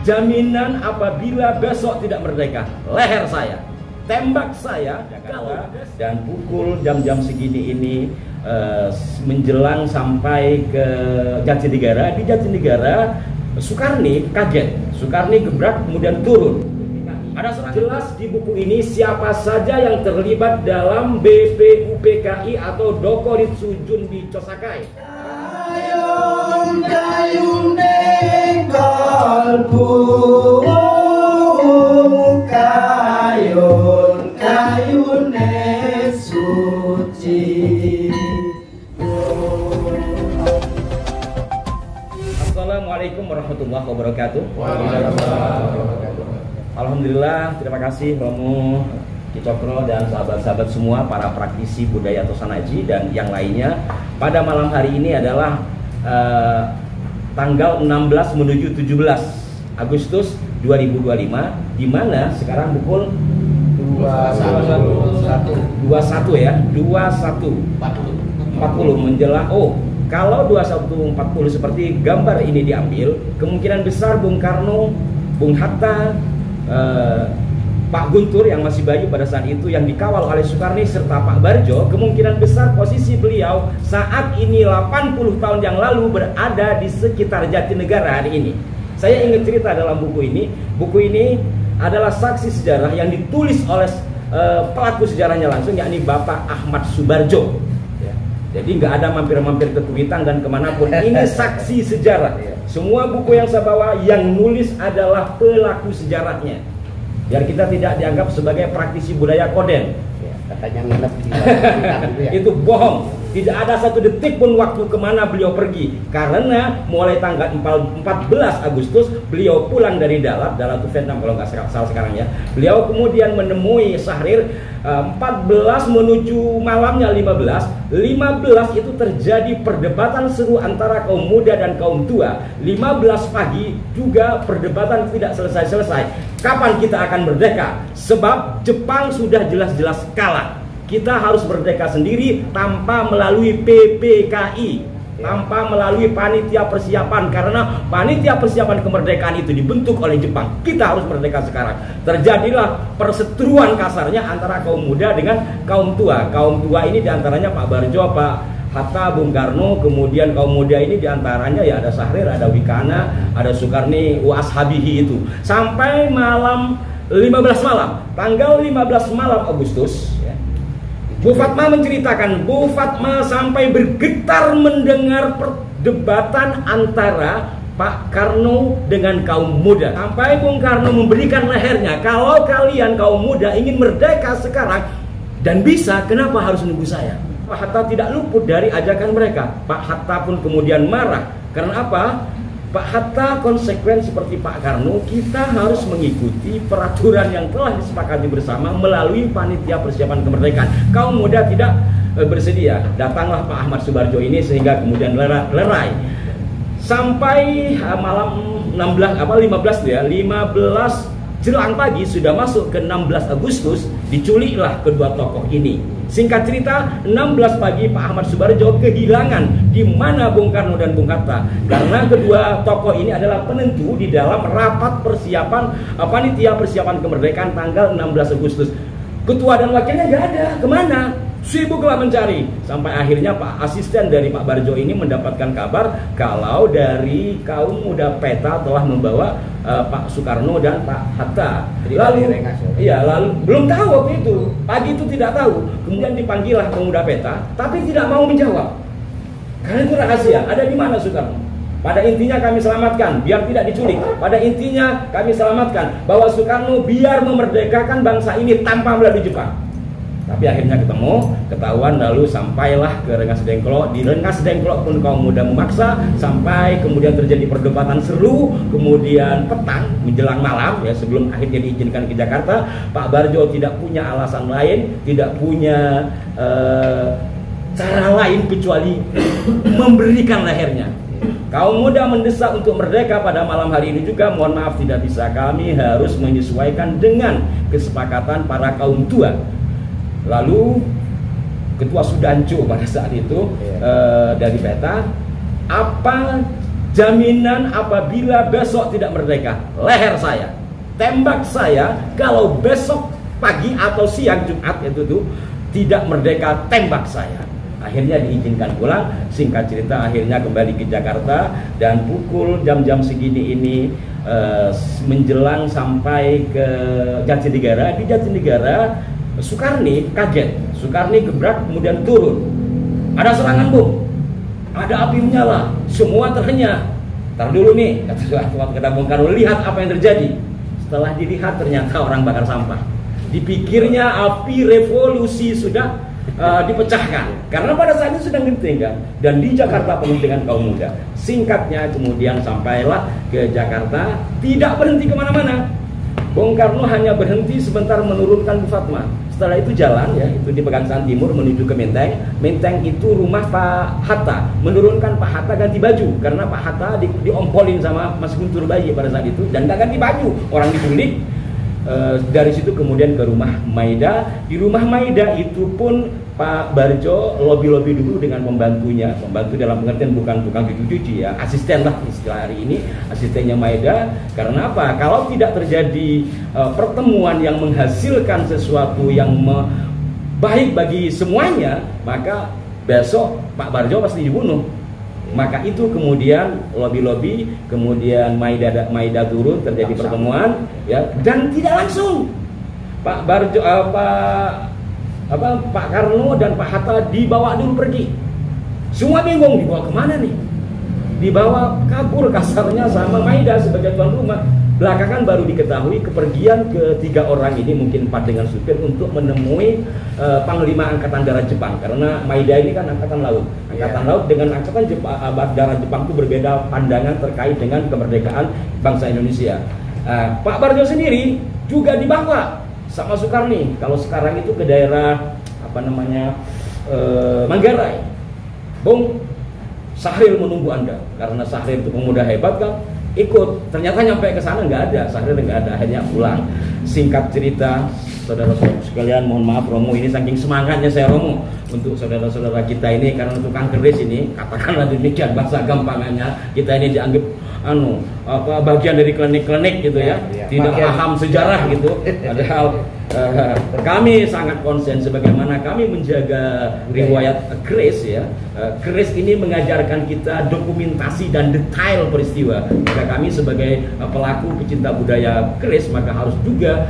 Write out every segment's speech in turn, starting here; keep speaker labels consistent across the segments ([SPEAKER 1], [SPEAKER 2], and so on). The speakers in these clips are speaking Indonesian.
[SPEAKER 1] jaminan apabila besok tidak merdeka, leher saya, tembak saya, dan pukul jam-jam segini ini menjelang sampai ke Jatinegara. Di Jatinegara Sukarni kaget, Sukarni gebrak kemudian turun. Ada jelas di buku ini siapa saja yang terlibat dalam BPUPKI atau Doko Ritsuju di Cosakai.
[SPEAKER 2] Kayun kayune kalbu, kayun kayune suci.
[SPEAKER 1] Assalamualaikum warahmatullahi wabarakatuh.
[SPEAKER 2] Waalaikumsalam.
[SPEAKER 1] Alhamdulillah, terima kasih Romo, Ki Cokro dan sahabat-sahabat semua, para praktisi budaya Tosanaji dan yang lainnya. Pada malam hari ini adalah tanggal 16 menuju 17 Agustus 2025, di mana sekarang pukul 21 ya, 21:40 menjelang. Kalau 21:40 seperti gambar ini diambil, kemungkinan besar Bung Karno, Bung Hatta, Pak Guntur yang masih bayu pada saat itu yang dikawal oleh Sukarni serta Pak Barjo, kemungkinan besar posisi beliau saat ini 80 tahun yang lalu berada di sekitar Jatinegara hari ini. Saya ingat cerita dalam buku ini. Buku ini adalah saksi sejarah yang ditulis oleh pelaku sejarahnya langsung, yakni Bapak Ahmad Subarjo. Jadi nggak ada mampir-mampir ke Kuitang dan kemanapun. Ini saksi sejarah. Semua buku yang saya bawa yang nulis adalah pelaku sejarahnya. Biar kita tidak dianggap sebagai praktisi budaya koden.
[SPEAKER 2] Katanya nginep di ya.
[SPEAKER 1] Itu bohong. Tidak ada satu detik pun waktu kemana beliau pergi. Karena mulai tanggal 14 Agustus beliau pulang dari Dalat itu Vietnam kalau nggak salah sekarang ya. Beliau kemudian menemui Syahrir 14 menuju malamnya 15 itu terjadi perdebatan seru antara kaum muda dan kaum tua. 15 pagi juga perdebatan tidak selesai-selesai. Kapan kita akan merdeka? Sebab Jepang sudah jelas-jelas kalah. Kita harus merdeka sendiri tanpa melalui PPKI, tanpa melalui panitia persiapan, karena panitia persiapan kemerdekaan itu dibentuk oleh Jepang. Kita harus merdeka sekarang. Terjadilah perseteruan kasarnya antara kaum muda dengan kaum tua. Kaum tua ini diantaranya Pak Barjo, Pak Hatta, Bung Karno, kemudian kaum muda ini diantaranya ya ada Syahrir, ada Wikana, ada Sukarni, Uas Habihi itu. Sampai malam 15 malam, tanggal 15 malam Agustus ya, Bu Fatma menceritakan, Bu Fatma sampai bergetar mendengar perdebatan antara Pak Karno dengan kaum muda. Sampai Bung Karno memberikan lehernya, kalau kalian kaum muda ingin merdeka sekarang dan bisa, kenapa harus nunggu saya? Pak Hatta tidak luput dari ajakan mereka. Pak Hatta pun kemudian marah. Karena apa? Pak Hatta konsekuen seperti Pak Karno, kita harus mengikuti peraturan yang telah disepakati bersama melalui panitia persiapan kemerdekaan. Kaum muda tidak bersedia. Datanglah Pak Ahmad Subarjo ini sehingga kemudian lerai. Sampai malam 15 jelang pagi sudah masuk ke 16 Agustus, diculiklah kedua tokoh ini. Singkat cerita, 16 pagi Pak Ahmad Subarjo kehilangan di mana Bung Karno dan Bung Hatta, karena kedua tokoh ini adalah penentu di dalam rapat persiapan panitia persiapan kemerdekaan tanggal 16 Agustus. Ketua dan wakilnya nggak ada, kemana? Sibuklah mencari. Sampai akhirnya Pak asisten dari Pak Barjo ini mendapatkan kabar kalau dari kaum muda PETA telah membawa Pak Soekarno dan Pak Hatta. Lalu belum tahu waktu itu, pagi itu tidak tahu. Kemudian dipanggillah pemuda PETA, tapi tidak mau menjawab. Karena itu rahasia. Ada di mana Soekarno? Pada intinya kami selamatkan, biar tidak diculik. Pada intinya kami selamatkan bahwa Soekarno biar memerdekakan bangsa ini tanpa melalui Jepang. Tapi akhirnya ketahuan, lalu sampailah ke Rengas Dengklok. Di Rengas Dengklok pun kaum muda memaksa, sampai kemudian terjadi perdebatan seru. Kemudian petang menjelang malam ya, sebelum akhirnya diizinkan ke Jakarta, Pak Barjo tidak punya alasan lain, tidak punya cara lain kecuali memberikan lehernya. Kaum muda mendesak untuk merdeka pada malam hari ini juga, mohon maaf tidak bisa. Kami harus menyesuaikan dengan kesepakatan para kaum tua. Lalu Ketua Sudanco pada saat itu dari PETA, apa jaminan apabila besok tidak merdeka, leher saya, tembak saya. Kalau besok pagi atau siang Jumat itu tuh tidak merdeka, tembak saya. Akhirnya diizinkan pulang. Singkat cerita, akhirnya kembali ke Jakarta, dan pukul jam-jam segini ini menjelang sampai ke Jatinegara. Di Jatinegara Sukarni kaget, Sukarni gebrak kemudian turun. Ada serangan bom, ada api menyala, semua terhenyak. Ntar dulu nih, kata Bung Karno, lihat apa yang terjadi. Setelah dilihat ternyata orang bakar sampah. Dipikirnya api revolusi sudah dipecahkan, karena pada saat itu sedang genting kan, dan di Jakarta penuh dengan kaum muda. Singkatnya kemudian sampailah ke Jakarta, tidak berhenti kemana-mana. Bung Karno hanya berhenti sebentar menurunkan Bu Fatma. Setelah itu jalan ya, itu di Pegangsaan Timur menuju ke Menteng. Menteng itu rumah Pak Hatta. Menurunkan Pak Hatta ganti baju, karena Pak Hatta diompolin sama Mas Guntur Bayi pada saat itu, dan nggak ganti baju, orang diculik. Dari situ kemudian ke rumah Maida. Di rumah Maida itu pun Pak Barjo lobby-lobby dulu dengan pembantunya. Pembantu dalam pengertian bukan tukang cuci ya, asisten lah istilah hari ini, asistennya Maida. Karena apa? Kalau tidak terjadi pertemuan yang menghasilkan sesuatu yang baik bagi semuanya, maka besok Pak Barjo pasti dibunuh. Maka itu kemudian lobby-lobby, kemudian Maida turun, terjadi pertemuan ya, dan tidak langsung Pak Barjo Pak Karno dan Pak Hatta dibawa dulu pergi. Semua bingung, dibawa kemana nih? Dibawa kabur kasarnya sama Maida sebagai tuan rumah. Belakangan baru diketahui kepergian ketiga orang ini, mungkin 4 dengan supir, untuk menemui Panglima Angkatan Darat Jepang. Karena Maida ini kan Angkatan Laut. Angkatan Laut dengan Angkatan Darat Jepang itu berbeda pandangan terkait dengan kemerdekaan bangsa Indonesia. Pak Barjo sendiri juga dibawa sama Sukarni. Kalau sekarang itu ke daerah Manggarai. Bung, Sahril menunggu Anda, karena Sahril itu pemuda hebat kan. Ikut, ternyata nyampe ke sana nggak ada, Sahril nggak ada, akhirnya pulang. Singkat cerita, saudara-saudara sekalian, mohon maaf Romo ini saking semangatnya saya Romo untuk saudara-saudara kita ini, karena tukang keris ini, katakanlah demikian bahasa gampangannya, kita ini dianggap bagian dari klinik-klinik gitu ya, tidak paham sejarah gitu. Padahal kami sangat konsen sebagaimana kami menjaga riwayat keris ya. Keris ini mengajarkan kita dokumentasi dan detail peristiwa. Maka kami sebagai pelaku pecinta budaya keris maka harus juga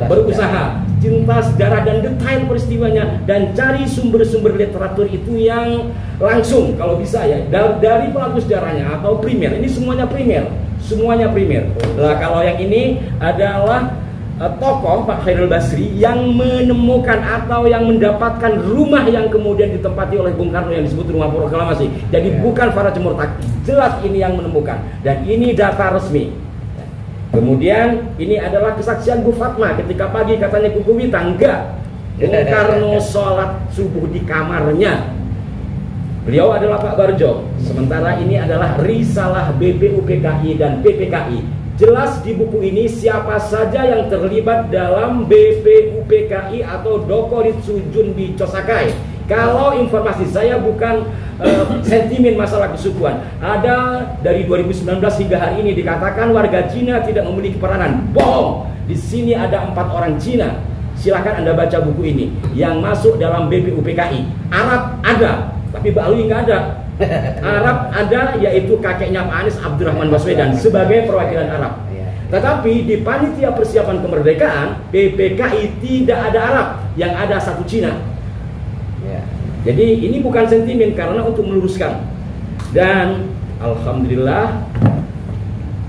[SPEAKER 1] berusaha cinta sejarah dan detail peristiwanya, dan cari sumber-sumber literatur itu yang langsung kalau bisa ya dari pelaku sejarahnya atau primer. Ini semuanya primer, Nah kalau yang ini adalah tokoh Pak Khairul Basri yang menemukan atau yang mendapatkan rumah yang kemudian ditempati oleh Bung Karno yang disebut Rumah Proklamasi. Jadi bukan para Cemurtaki, jelas ini yang menemukan, dan ini data resmi. Kemudian ini adalah kesaksian Bu Fatma ketika pagi katanya kuku wita, enggak, Bung Karno sholat subuh di kamarnya. Beliau adalah Pak Barjo. Sementara ini adalah risalah BPUPKI dan PPKI. Jelas di buku ini siapa saja yang terlibat dalam BPUPKI atau Dokoritsu Junbi Chosakai. Kalau informasi saya bukan sentimen masalah kesukuan. Ada dari 2019 hingga hari ini dikatakan warga Cina tidak memiliki peranan. Bohong. Di sini ada 4 orang Cina. Silahkan Anda baca buku ini yang masuk dalam BPUPKI. Arab ada, tapi Bali nggak ada. Arab ada, yaitu kakeknya Pak Anies Abdurrahman Baswedan sebagai perwakilan Arab. Tetapi di panitia persiapan kemerdekaan PPKI tidak ada Arab, yang ada satu Cina. Jadi ini bukan sentimen, karena untuk meluruskan. Dan alhamdulillah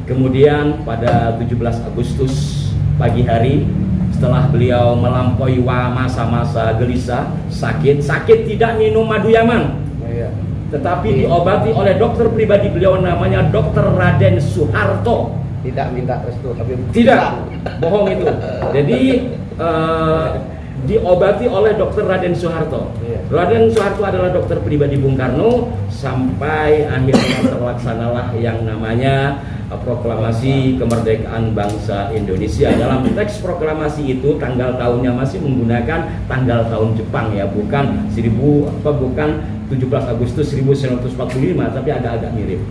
[SPEAKER 1] kemudian pada 17 Agustus pagi hari, setelah beliau melampaui masa-masa gelisah, sakit tidak minum madu Yaman, tetapi diobati oleh dokter pribadi beliau namanya Dr. Raden Soeharto.
[SPEAKER 2] Tidak minta restu, tapi
[SPEAKER 1] tidak, bohong itu. Jadi diobati oleh Dr. Raden Soeharto. Raden Soeharto adalah dokter pribadi Bung Karno sampai akhirnya terlaksanalah yang namanya proklamasi kemerdekaan bangsa Indonesia. Dalam teks proklamasi itu tanggal tahunnya masih menggunakan tanggal tahun Jepang ya, bukan 17 Agustus 1945, tapi agak-agak mirip.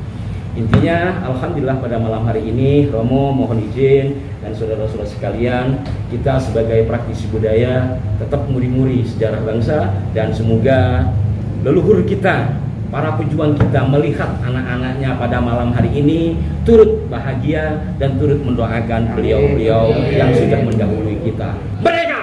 [SPEAKER 1] Intinya, alhamdulillah pada malam hari ini, Romo mohon izin dan saudara-saudara sekalian, kita sebagai praktisi budaya tetap muri-muri sejarah bangsa, dan semoga leluhur kita, para pejuang kita melihat anak-anaknya pada malam hari ini turut bahagia dan turut mendoakan beliau-beliau yang sudah mendahului kita. Merdeka!